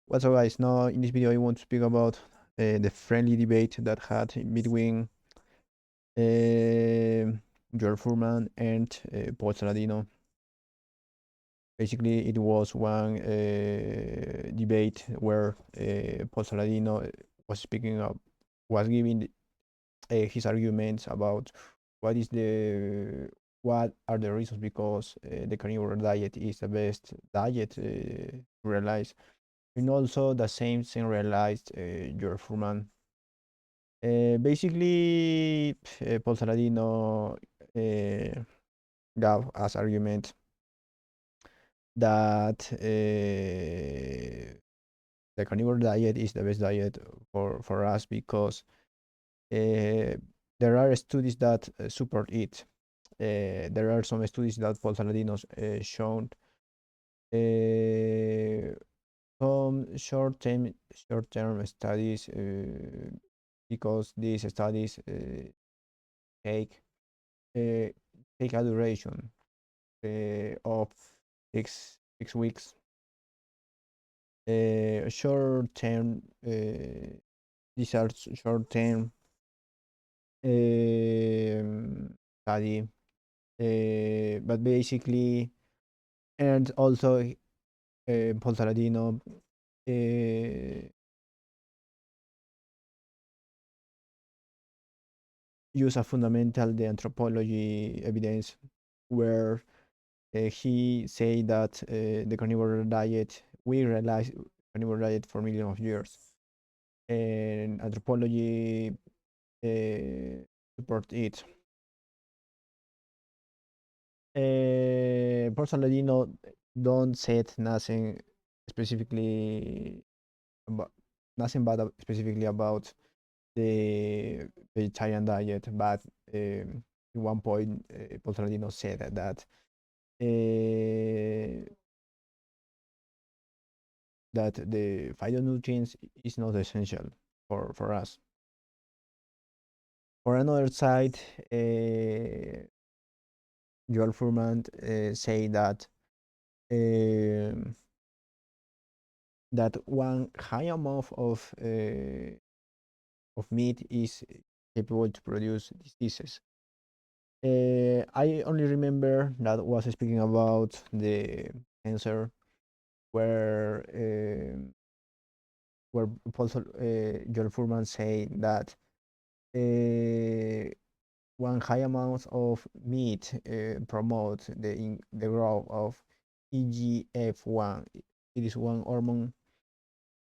What's up, guys? Now, in this video, I want to speak about the friendly debate that had between uh, George Fuhrman and Paul Saladino. Basically, it was one debate where Paul Saladino was speaking up, was giving his arguments about what is the what are the reasons because the carnivore diet is the best diet to realize. And also the same realized George Foreman. Basically, Paul Saladino gave as argument that the carnivore diet is the best diet for us because uh, there are studies that support it. There are some studies that Paul Saladino shown uh, some short-term studies because these studies take uh, take a duration of six weeks. Short term these are short term study, but basically, and also Paul Saladino use a fundamental the anthropology evidence where he say that the carnivore diet we realize carnivore diet for millions of years and anthropology support it. Personally, no, don't said nothing specifically about nothing bad specifically about the vegetarian diet, but at one point, Poltradino said that uh, that the phytonutrients is not essential for us. For another side, Joel Furman say that um that one high amount of meat is capable to produce diseases. I only remember that was speaking about the cancer where Joel Furman say that uh, one high amount of meat promotes the growth of EGF1. It is one hormone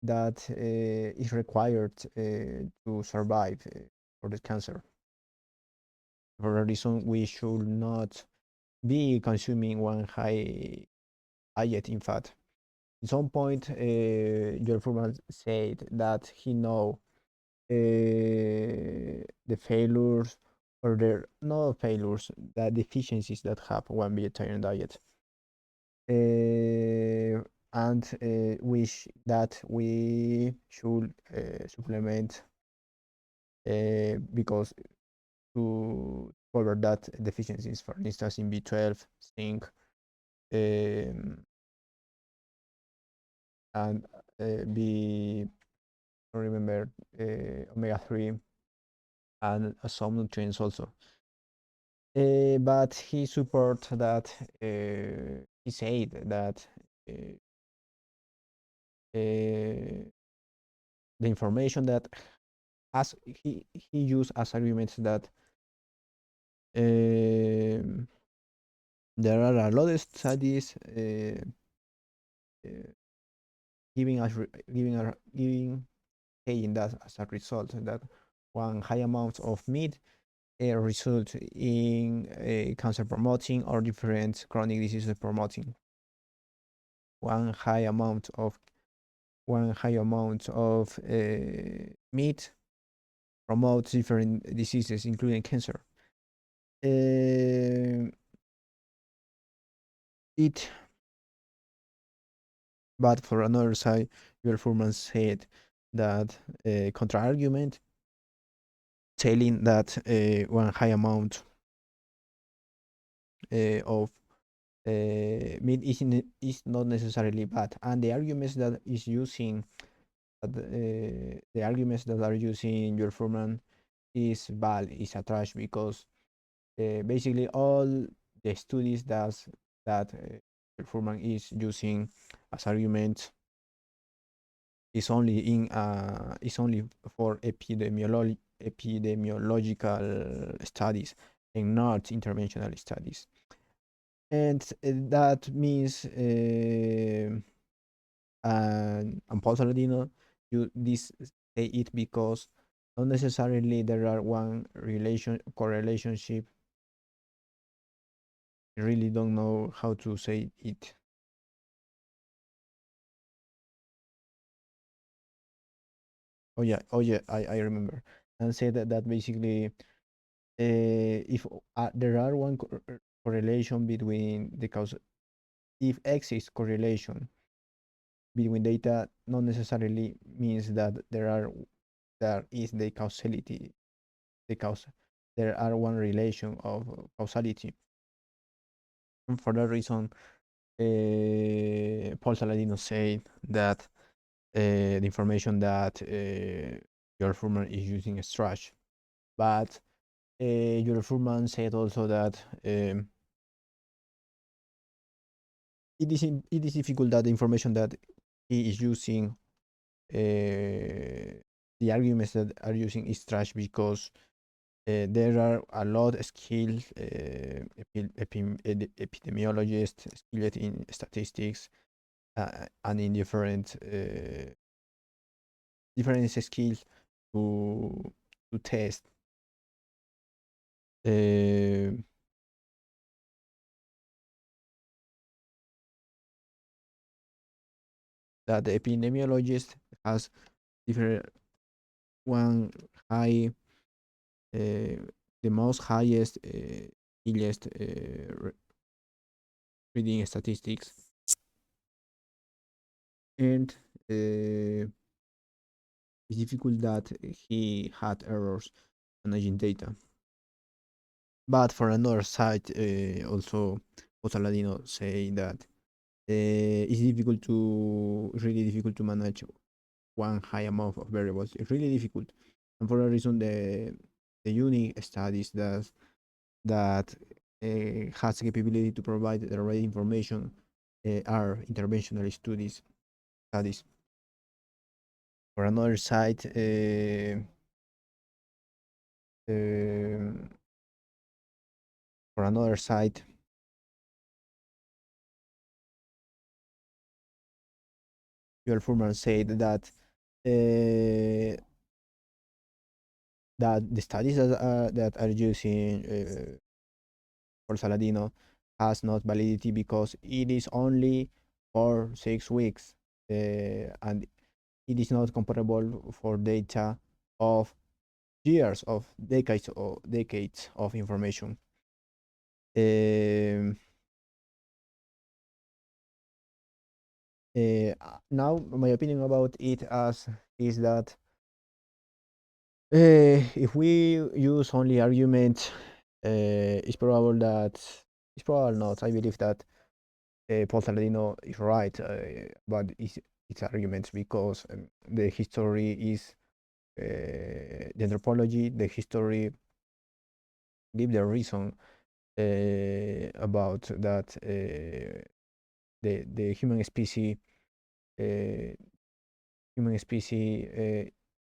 that is required to survive for the cancer. For a reason, we should not be consuming one high diet in fat. At some point, George Foreman said that he know the failures or the not failures, the deficiencies that have one vegetarian diet. And wish that we should supplement because to cover that deficiencies, for instance, in B12, zinc, um, and B, I remember, omega 3, and some nutrients also. But he support that he said that uh, the information that as he used as arguments that um, there are a lot of studies uh, giving us giving saying that as a result that one high amount of meat result in cancer promoting or different chronic diseases promoting. One high amount of one high amount of meat promotes different diseases, including cancer. Uh, it, but for another side, your Furman said that contra argument, telling that one high amount of meat is not necessarily bad, and the arguments that is using the arguments that are using your Fuhrman is bad, is a trash, because basically all the studies that your Fuhrman is using as arguments is only for epidemiological studies and not interventional studies. And that means and Paul Saladino, you this say it because not necessarily there are one relation correlationship. I really don't know how to say it. Oh yeah, I remember. And say that basically, if there are one correlation between the cause, if exists correlation between data, not necessarily means that there is the causality, the cause. There are one relation of causality. And for that reason, Paul Saladino said that the information that your Fuhrman is using is trash. But your Fuhrman said also that it is difficult that the information that he is using, the arguments that are using is trash because there are a lot of skilled epidemiologists skilled in statistics and in different skills to test uh, that the epidemiologist has different one high the most highest skilled reading statistics, and it's difficult that he had errors managing data. But for another side, also Osaladino say that really difficult to manage one high amount of variables. It's really difficult, and for a reason, the unique studies that has the capability to provide the right information are interventional studies. For another side, um, for another side, Joel Fuhrman said uh, that the studies that are using for Saladino has not validity because it is only for 6 weeks, and it is not comparable for data of years of decades of information. Um, Now, my opinion about it as is that if we use only arguments, it's probable not. I believe that Paul Saladino is right about its arguments because the history is the anthropology, the history give the reason about that the uh, human species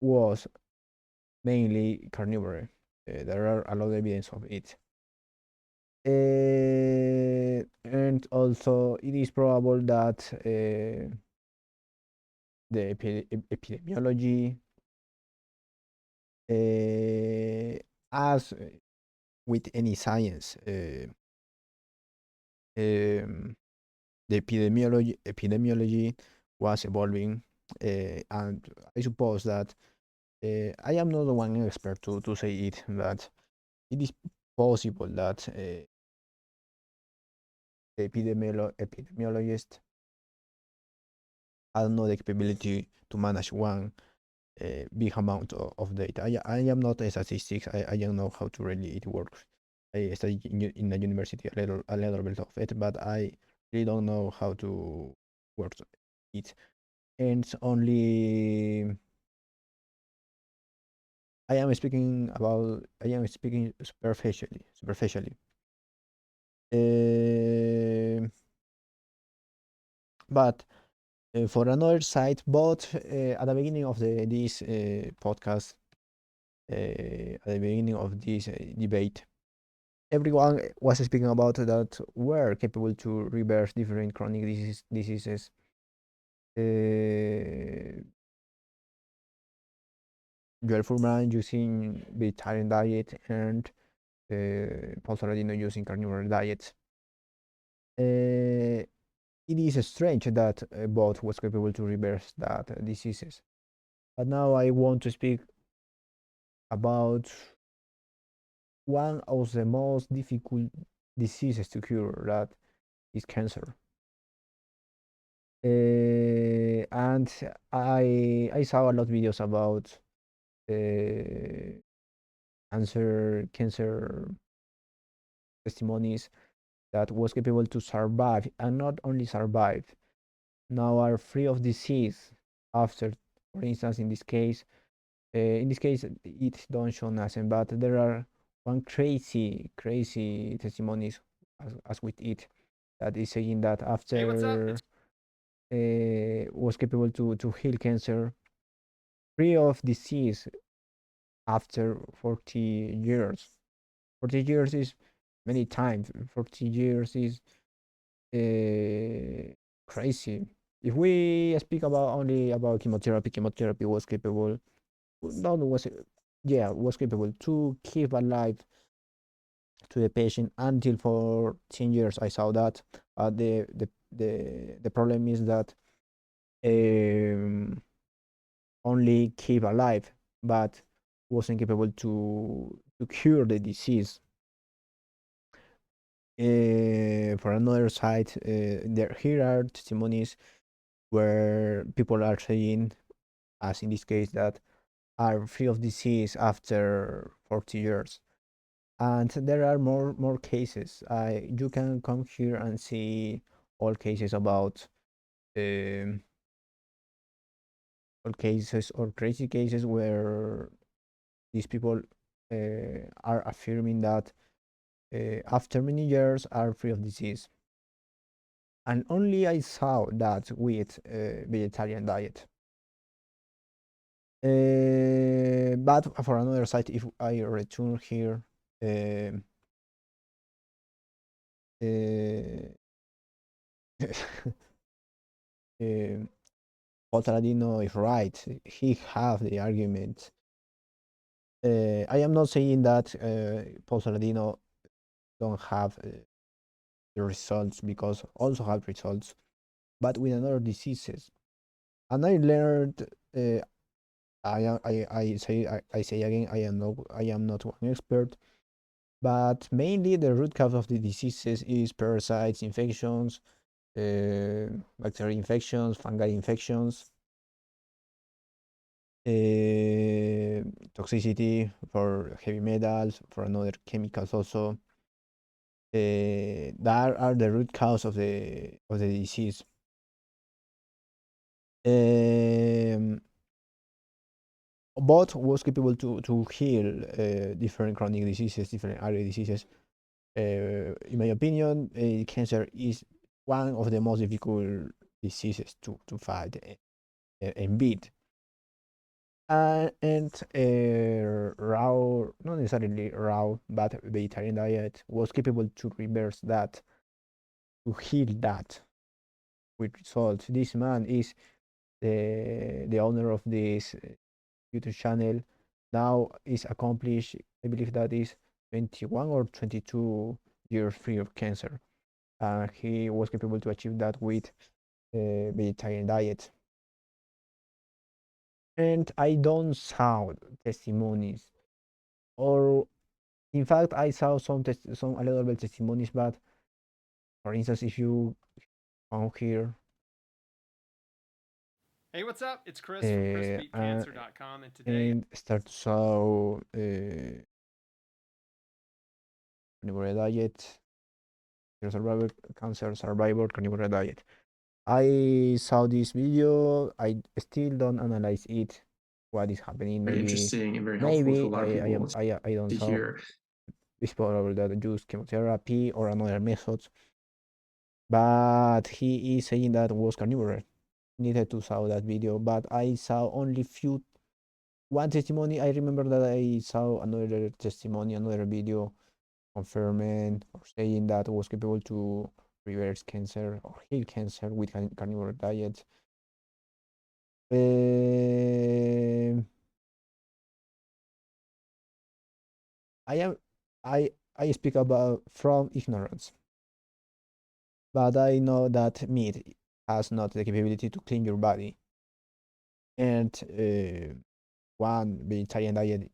was mainly carnivore. There are a lot of evidence of it. And also, it is probable that the epidemiology, as with any science, um, the epidemiology was evolving, and I suppose that I am not the one expert to say it, but it is possible that the epidemiologist has not the capability to manage one big amount of data. I am not a statistics. I don't know how to really it works. I studied in the university a little bit of it, but I really don't know how to work it. And only I am speaking superficially. Uh, but for another side, but at the beginning of this podcast, at the beginning of this debate, everyone was speaking about that we're capable to reverse different chronic diseases. Uh, Joel Fuhrman using vegetarian diet and Paul Saladihno using carnivore diet. Uh, it is strange that both was capable to reverse that diseases. But now I want to speak about one of the most difficult diseases to cure, that is cancer. And I saw a lot of videos about uh, cancer testimonies that was capable to survive, and not only survive, now are free of disease after, for instance, in this case it don't show nothing, but there are one crazy testimonies as with it, that is saying that Hey, what's up? after was capable to heal cancer free of disease after 40 years. 40 years is many times. 40 years is crazy. If we speak about only about chemotherapy was capable, not was yeah, was capable to keep alive to the patient until for 10 years. I saw that. The problem is that um, only keep alive, but wasn't capable to cure the disease. For another side, here are testimonies where people are saying, as in this case, that are free of disease after 40 years. And there are more cases. You can come here and see all cases about um, all cases or crazy cases where these people are affirming that after many years are free of disease. And only I saw that with vegetarian diet. But for another side, if I return here, um uh, um, Paul Saladino is right. He have the argument. I am not saying that Paul Saladino don't have the results, because also have results, but with another diseases. And I learned. I say again, I am not one expert, but mainly the root cause of the diseases is parasites, infections, bacterial infections, fungal infections, toxicity for heavy metals, for another chemicals also. That are the root cause of the disease. Um, Both was capable to heal different chronic diseases, different area diseases. In my opinion, cancer is one of the most difficult diseases to fight and beat. And raw, not necessarily raw, but vegetarian diet was capable to reverse that, to heal that with results. This man is the owner of this YouTube channel. Now is accomplished. I believe that is 21 or 22 years free of cancer. He was capable to achieve that with vegetarian diet. And I don't saw testimonies, or in fact, I saw some a little bit testimonies. But for instance, if you come here Hey, what's up? It's Chris from uh, uh, ChrisBeatCancer.com, and today and start to show carnivore diet, cancer survivor carnivore diet. I saw this video. I still don't analyze it. What is happening? Very Maybe, interesting and very helpful to a maybe lot of people I don't to saw. hear. It's probable that use chemotherapy or another methods. But he is saying that was carnivore. Needed to saw that video, but I saw only few one testimony. I remember that I saw another testimony, another video confirming or saying that was capable to reverse cancer or heal cancer with carnivore diet. I am I speak about from ignorance, but I know that meat has not the capability to clean your body, and one vegetarian diet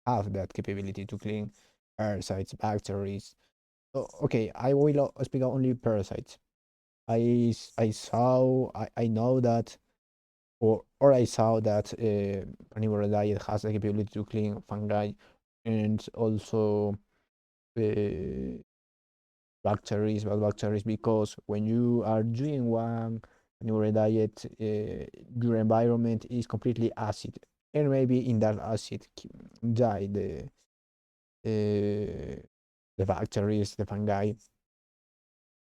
have that capability to clean parasites, bacteria. So, okay, I will speak only parasites. I know that, or I saw that carnivore diet has the capability to clean fungi and also uh, bad bacteria, because when you are doing one carnivore diet, your environment is completely acid, and maybe in that acid die the bacteria, the fungi.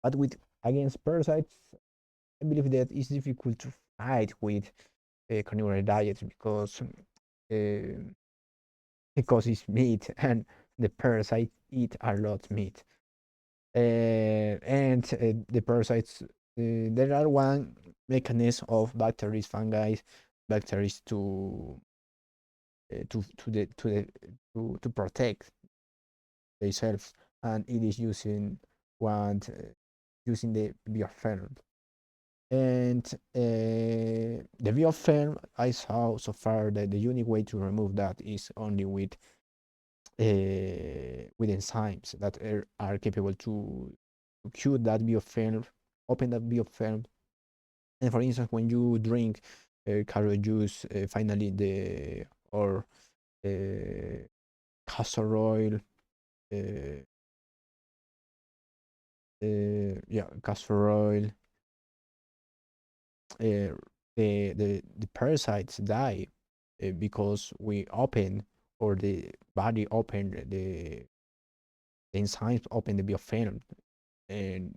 But with against parasites, I believe that it's difficult to fight with carnivore diet uh, because it's meat and the parasites eat a lot meat. And the parasites, there are one mechanism of bacteria, fungi, bacteria to protect themselves, and it is using the biofilm. And the biofilm, I saw so far that the unique way to remove that is only with enzymes that are capable to cure that biofilm, open that biofilm. And for instance, when you drink carrot juice, finally or uh, castor oil, uh, yeah, castor oil, uh, the parasites die because we open, or the body open the enzymes open the biofilm and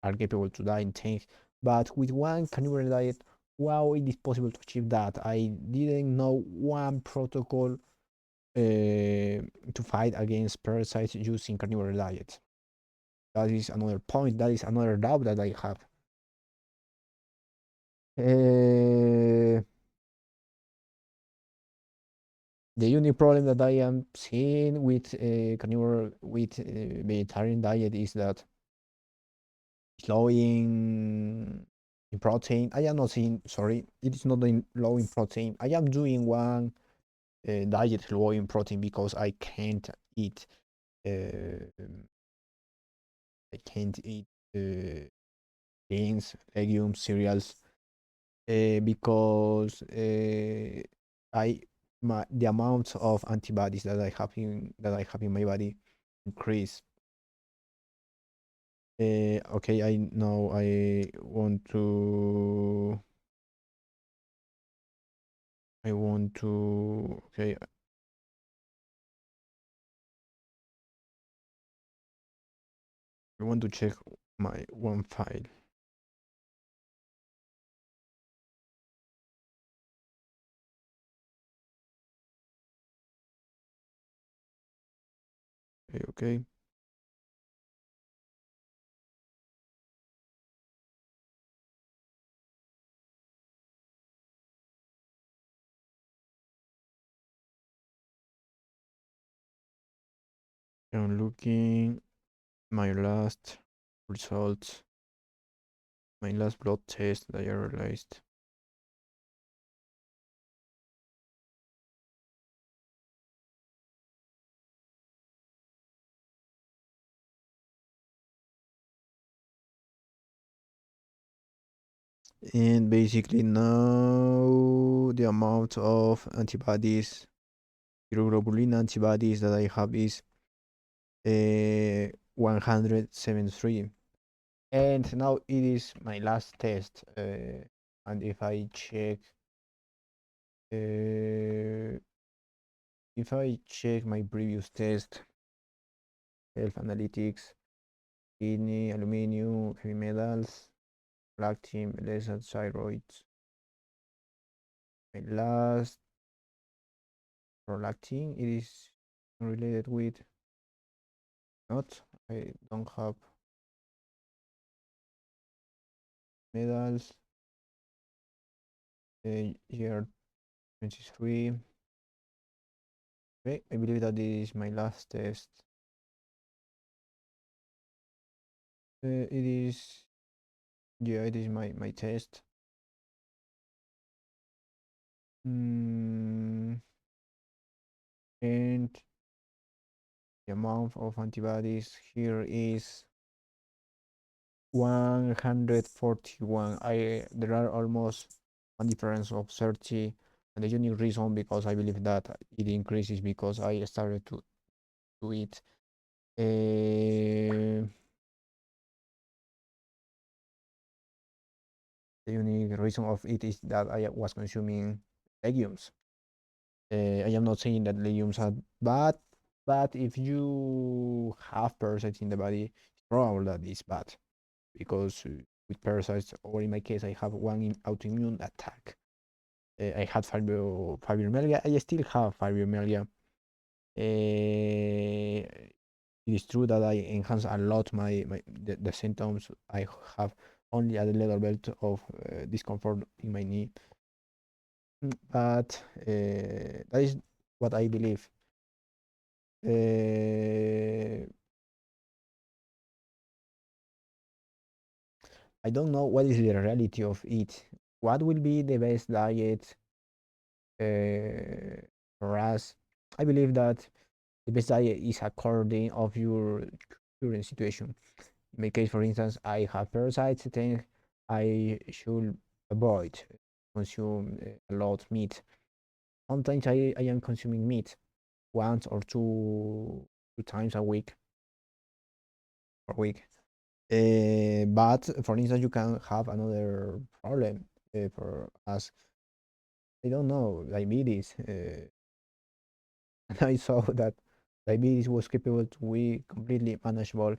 are capable to die in tanks. But with one carnivore diet, wow, it is possible to achieve that. I didn't know one protocol to fight against parasites using carnivore diet. That is another point. That is another doubt that I have. Uh, the unique problem that I am seeing with carnivore with vegetarian diet is that low in protein. I am not saying, sorry, it is not low in protein. I am doing one diet low in protein because uh, I can't eat beans, legumes, cereals, because the amount of antibodies that I have in my body increase. Okay, I know okay, I want to check my one file. Okay, okay. I'm looking my last results, my last blood test that I realized. And basically now the amount of antibodies, immunoglobulin antibodies that I have is 173. And now it is my last test. And uh, if I check my previous test, health analytics, kidney, aluminum, heavy metals, lactin, less thyroid. My last prolactin, it is related with not. I don't have medals. Year 23. Okay, I believe that this is my last test. It is, yeah, it is my test. And the amount of antibodies here is 141. There are almost one difference of 30, and the unique reason because I believe that it increases because I started to eat. The unique reason of it is that I was consuming legumes. I am not saying that legumes are bad, but if you have parasites in the body, it's probable that it's bad because with parasites, or in my case, I have one autoimmune attack. I had fibromyalgia. I still have fibromyalgia. It is true that I enhance a lot the symptoms. I have only a little bit of discomfort in my knee, but that is what I believe. I don't know what is the reality of it. What will be the best diet for us? I believe that the best diet is according of your current situation. In my case, for instance, I have parasites, then I should avoid consume a lot of meat. Sometimes I am consuming meat once or two times a week per week. But for instance, you can have another problem for us. I don't know, diabetes. And I saw that diabetes was capable to be completely manageable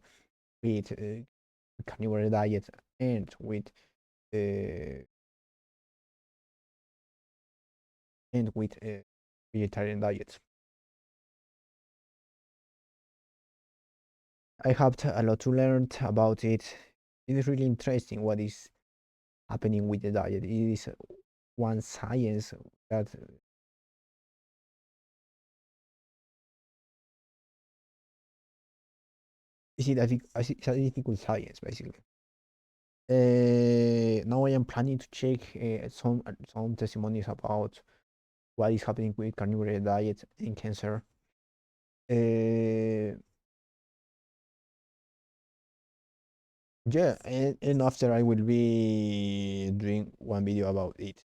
with carnivore diet and with uh, vegetarian diets. I have a lot to learn about it. It is really interesting what is happening with the diet. It is one science that it's a difficult science basically. Now I am planning to check some testimonies about what is happening with carnivore diet in cancer. Uh, yeah, and after I will be doing one video about it.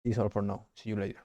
This is all for now. See you later.